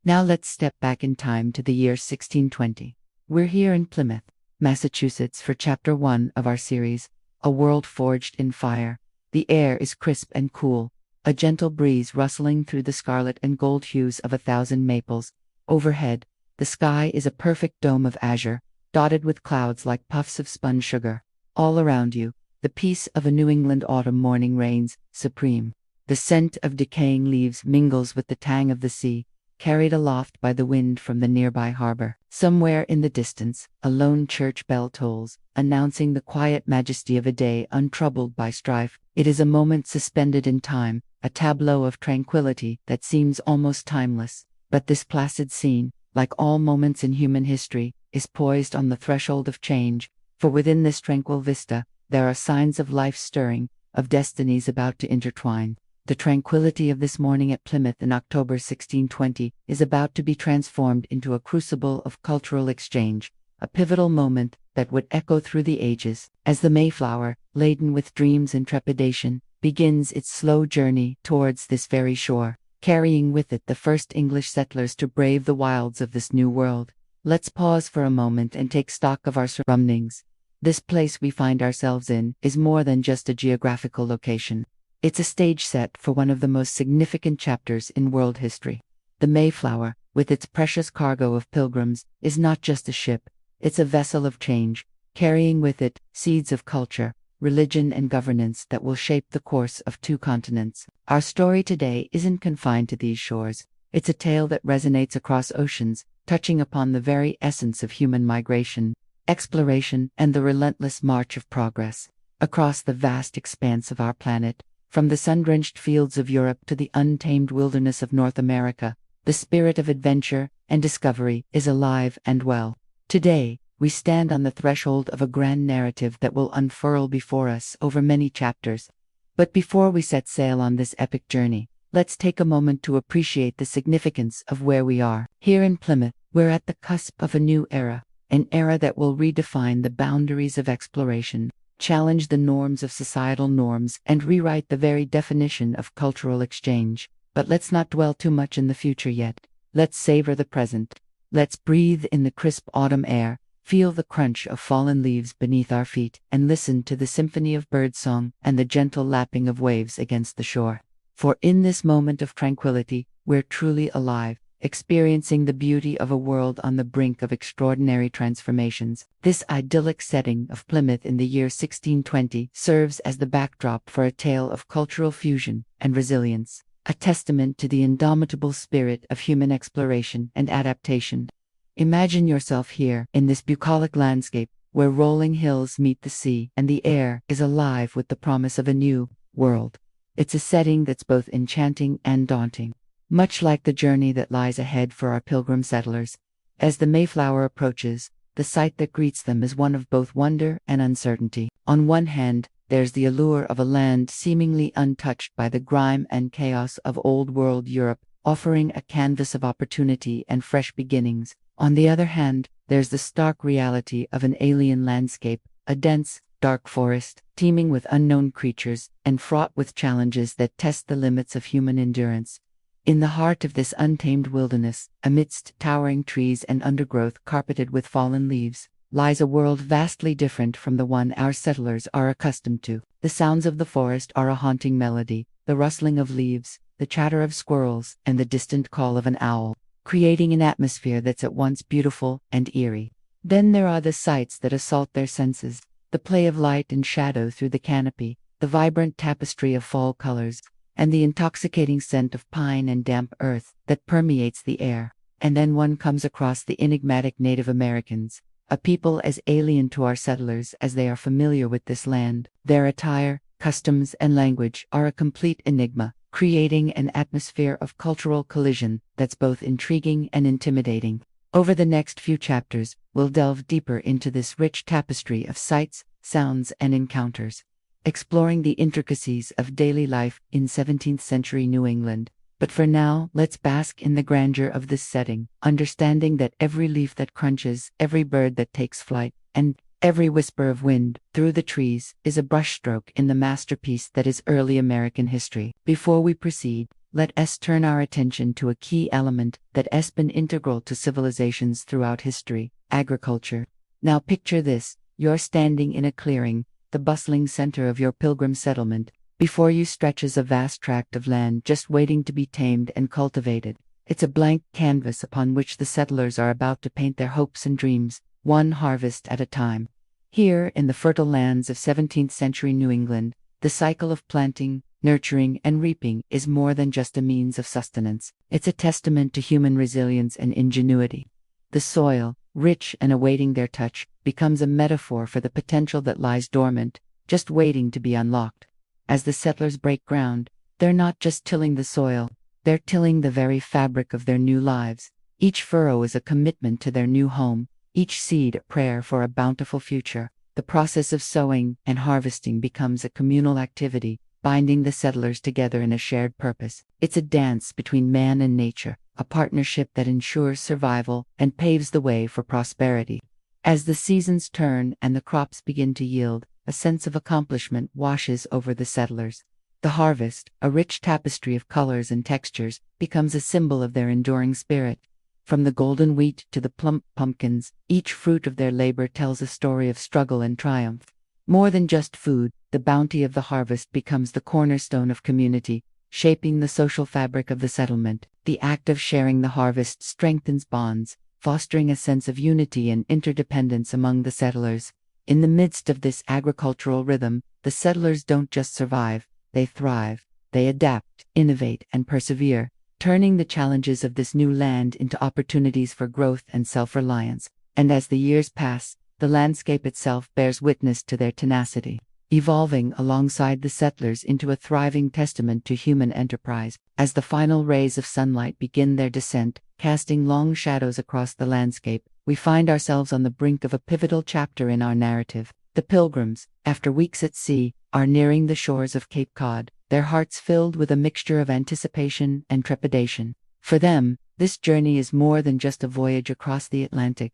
Now let's step back in time to the year 1620. We're here in Plymouth, Massachusetts for Chapter 1 of our series, A World Forged in Fire. The air is crisp and cool, a gentle breeze rustling through the scarlet and gold hues of 1,000 maples. Overhead, the sky is a perfect dome of azure, dotted with clouds like puffs of spun sugar. All around you, the peace of a New England autumn morning reigns supreme. The scent of decaying leaves mingles with the tang of the sea, carried aloft by the wind from the nearby harbor. Somewhere in the distance, a lone church bell tolls, announcing the quiet majesty of a day untroubled by strife. It is a moment suspended in time, a tableau of tranquility that seems almost timeless. But this placid scene, like all moments in human history, is poised on the threshold of change, for within this tranquil vista, there are signs of life stirring, of destinies about to intertwine. The tranquility of this morning at Plymouth in October 1620 is about to be transformed into a crucible of cultural exchange, a pivotal moment that would echo through the ages, as the Mayflower, laden with dreams and trepidation, begins its slow journey towards this very shore, carrying with it the first English settlers to brave the wilds of this new world. Let's pause for a moment and take stock of our surroundings. This place we find ourselves in is more than just a geographical location. It's a stage set for one of the most significant chapters in world history. The Mayflower, with its precious cargo of pilgrims, is not just a ship, it's a vessel of change, carrying with it seeds of culture, religion and governance that will shape the course of 2 continents. Our story today isn't confined to these shores. It's a tale that resonates across oceans, touching upon the very essence of human migration, exploration, and the relentless march of progress. Across the vast expanse of our planet, from the sun-drenched fields of Europe to the untamed wilderness of North America, the spirit of adventure and discovery is alive and well. Today, we stand on the threshold of a grand narrative that will unfurl before us over many chapters. But before we set sail on this epic journey, let's take a moment to appreciate the significance of where we are. Here in Plymouth, we're at the cusp of a new era, an era that will redefine the boundaries of exploration, challenge the norms of societal norms, and rewrite the very definition of cultural exchange. But let's not dwell too much in the future yet. Let's savor the present. Let's breathe in the crisp autumn air, feel the crunch of fallen leaves beneath our feet, and listen to the symphony of birdsong and the gentle lapping of waves against the shore. For in this moment of tranquility, we're truly alive, experiencing the beauty of a world on the brink of extraordinary transformations. This idyllic setting of Plymouth in the year 1620 serves as the backdrop for a tale of cultural fusion and resilience, a testament to the indomitable spirit of human exploration and adaptation. Imagine yourself here, in this bucolic landscape, where rolling hills meet the sea and the air is alive with the promise of a new world. It's a setting that's both enchanting and daunting, much like the journey that lies ahead for our pilgrim settlers. As the Mayflower approaches, the sight that greets them is one of both wonder and uncertainty. On one hand, there's the allure of a land seemingly untouched by the grime and chaos of old-world Europe, offering a canvas of opportunity and fresh beginnings. On the other hand, there's the stark reality of an alien landscape, a dense, dark forest, teeming with unknown creatures, and fraught with challenges that test the limits of human endurance. In the heart of this untamed wilderness, amidst towering trees and undergrowth carpeted with fallen leaves, lies a world vastly different from the one our settlers are accustomed to. The sounds of the forest are a haunting melody, the rustling of leaves, the chatter of squirrels, and the distant call of an owl, creating an atmosphere that's at once beautiful and eerie. Then there are the sights that assault their senses, the play of light and shadow through the canopy, the vibrant tapestry of fall colors, and the intoxicating scent of pine and damp earth that permeates the air. And then one comes across the enigmatic Native Americans, a people as alien to our settlers as they are familiar with this land. Their attire, customs, and language are a complete enigma, creating an atmosphere of cultural collision that's both intriguing and intimidating. Over the next few chapters, we'll delve deeper into this rich tapestry of sights, sounds, and encounters, exploring the intricacies of daily life in 17th century New England. But for now, let's bask in the grandeur of this setting, understanding that every leaf that crunches, every bird that takes flight, and every whisper of wind through the trees is a brushstroke in the masterpiece that is early American history. Before we proceed, let us turn our attention to a key element that has been integral to civilizations throughout history: agriculture. Now picture this: you're standing in a clearing, the bustling center of your pilgrim settlement. Before you stretches a vast tract of land just waiting to be tamed and cultivated. It's a blank canvas upon which the settlers are about to paint their hopes and dreams, one harvest at a time. Here, in the fertile lands of 17th century New England, the cycle of planting, nurturing, and reaping is more than just a means of sustenance. It's a testament to human resilience and ingenuity. The soil, rich and awaiting their touch, becomes a metaphor for the potential that lies dormant, just waiting to be unlocked. As the settlers break ground, they're not just tilling the soil, they're tilling the very fabric of their new lives. Each furrow is a commitment to their new home, each seed a prayer for a bountiful future. The process of sowing and harvesting becomes a communal activity, binding the settlers together in a shared purpose. It's a dance between man and nature, a partnership that ensures survival and paves the way for prosperity. As the seasons turn and the crops begin to yield, a sense of accomplishment washes over the settlers. The harvest, a rich tapestry of colors and textures, becomes a symbol of their enduring spirit. From the golden wheat to the plump pumpkins, each fruit of their labor tells a story of struggle and triumph. More than just food, the bounty of the harvest becomes the cornerstone of community, shaping the social fabric of the settlement. The act of sharing the harvest strengthens bonds, fostering a sense of unity and interdependence among the settlers. In the midst of this agricultural rhythm, the settlers don't just survive, they thrive. They adapt, innovate, and persevere, turning the challenges of this new land into opportunities for growth and self-reliance. And as the years pass, the landscape itself bears witness to their tenacity, evolving alongside the settlers into a thriving testament to human enterprise. As the final rays of sunlight begin their descent, casting long shadows across the landscape, we find ourselves on the brink of a pivotal chapter in our narrative. The Pilgrims, after weeks at sea, are nearing the shores of Cape Cod, their hearts filled with a mixture of anticipation and trepidation. For them, this journey is more than just a voyage across the Atlantic.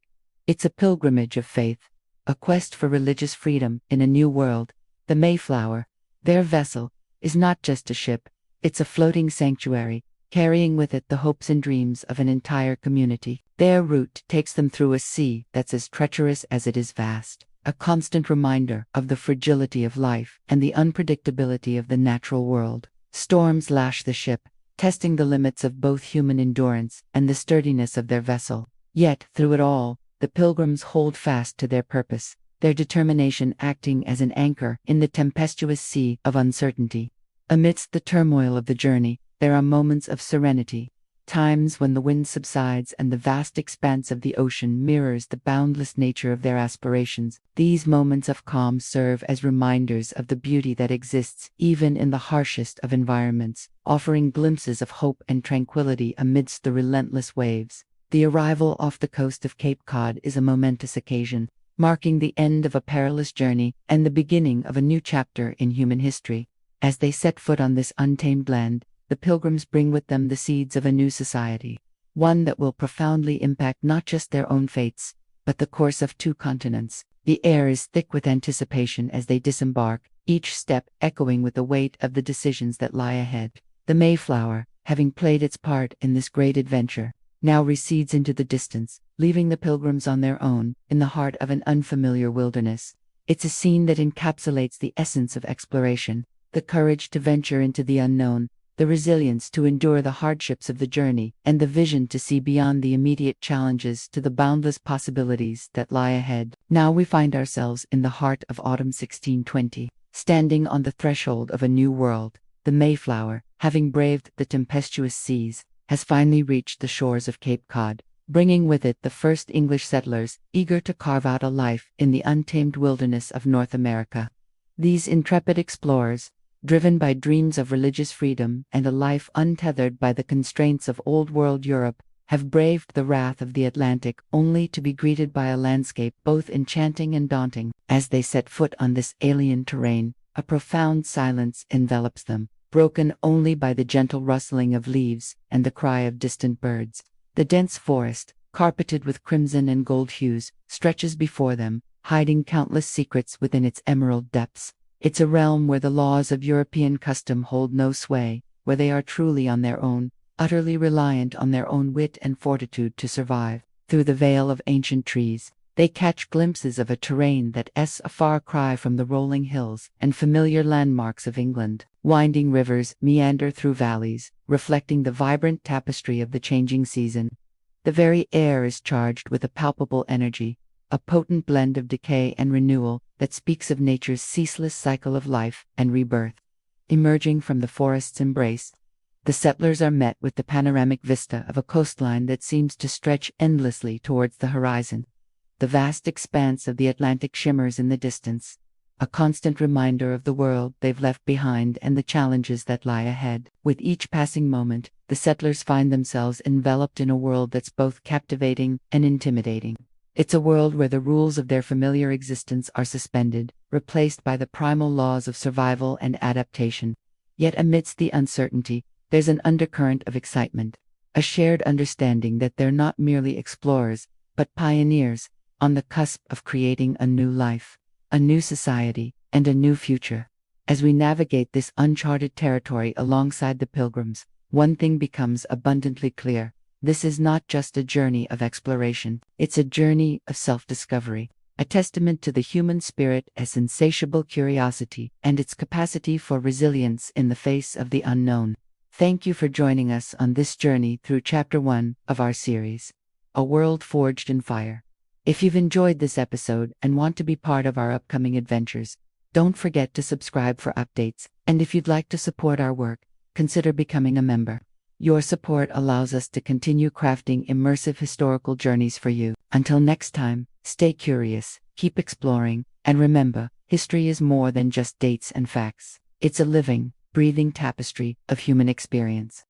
It's a pilgrimage of faith, a quest for religious freedom in a new world. The Mayflower, their vessel, is not just a ship, it's a floating sanctuary, carrying with it the hopes and dreams of an entire community. Their route takes them through a sea that's as treacherous as it is vast, a constant reminder of the fragility of life and the unpredictability of the natural world. Storms lash the ship, testing the limits of both human endurance and the sturdiness of their vessel. Yet, through it all, the Pilgrims hold fast to their purpose, their determination acting as an anchor in the tempestuous sea of uncertainty. Amidst the turmoil of the journey, there are moments of serenity, times when the wind subsides and the vast expanse of the ocean mirrors the boundless nature of their aspirations. These moments of calm serve as reminders of the beauty that exists even in the harshest of environments, offering glimpses of hope and tranquility amidst the relentless waves. The arrival off the coast of Cape Cod is a momentous occasion, marking the end of a perilous journey and the beginning of a new chapter in human history. As they set foot on this untamed land, the Pilgrims bring with them the seeds of a new society, one that will profoundly impact not just their own fates, but the course of 2 continents. The air is thick with anticipation as they disembark, each step echoing with the weight of the decisions that lie ahead. The Mayflower, having played its part in this great adventure, now recedes into the distance, leaving the Pilgrims on their own, in the heart of an unfamiliar wilderness. It's a scene that encapsulates the essence of exploration, the courage to venture into the unknown, the resilience to endure the hardships of the journey, and the vision to see beyond the immediate challenges to the boundless possibilities that lie ahead. Now we find ourselves in the heart of autumn 1620, standing on the threshold of a new world. The Mayflower, having braved the tempestuous seas, has finally reached the shores of Cape Cod, bringing with it the first English settlers eager to carve out a life in the untamed wilderness of North America. These intrepid explorers, driven by dreams of religious freedom and a life untethered by the constraints of Old World Europe, have braved the wrath of the Atlantic only to be greeted by a landscape both enchanting and daunting. As they set foot on this alien terrain, a profound silence envelops them, broken only by the gentle rustling of leaves and the cry of distant birds. The dense forest, carpeted with crimson and gold hues, stretches before them, hiding countless secrets within its emerald depths. It's a realm where the laws of European custom hold no sway, where they are truly on their own, utterly reliant on their own wit and fortitude to survive. Through the veil of ancient trees, they catch glimpses of a terrain that's a far cry from the rolling hills and familiar landmarks of England. Winding rivers meander through valleys, reflecting the vibrant tapestry of the changing season. The very air is charged with a palpable energy, a potent blend of decay and renewal that speaks of nature's ceaseless cycle of life and rebirth. Emerging from the forest's embrace, the settlers are met with the panoramic vista of a coastline that seems to stretch endlessly towards the horizon. The vast expanse of the Atlantic shimmers in the distance, a constant reminder of the world they've left behind and the challenges that lie ahead. With each passing moment, the settlers find themselves enveloped in a world that's both captivating and intimidating. It's a world where the rules of their familiar existence are suspended, replaced by the primal laws of survival and adaptation. Yet amidst the uncertainty, there's an undercurrent of excitement, a shared understanding that they're not merely explorers, but pioneers, on the cusp of creating a new life, a new society, and a new future. As we navigate this uncharted territory alongside the Pilgrims, one thing becomes abundantly clear. This is not just a journey of exploration, it's a journey of self-discovery, a testament to the human spirit as insatiable curiosity and its capacity for resilience in the face of the unknown. Thank you for joining us on this journey through Chapter 1 of our series, A World Forged in Fire. If you've enjoyed this episode and want to be part of our upcoming adventures, don't forget to subscribe for updates, and if you'd like to support our work, consider becoming a member. Your support allows us to continue crafting immersive historical journeys for you. Until next time, stay curious, keep exploring, and remember, history is more than just dates and facts. It's a living, breathing tapestry of human experience.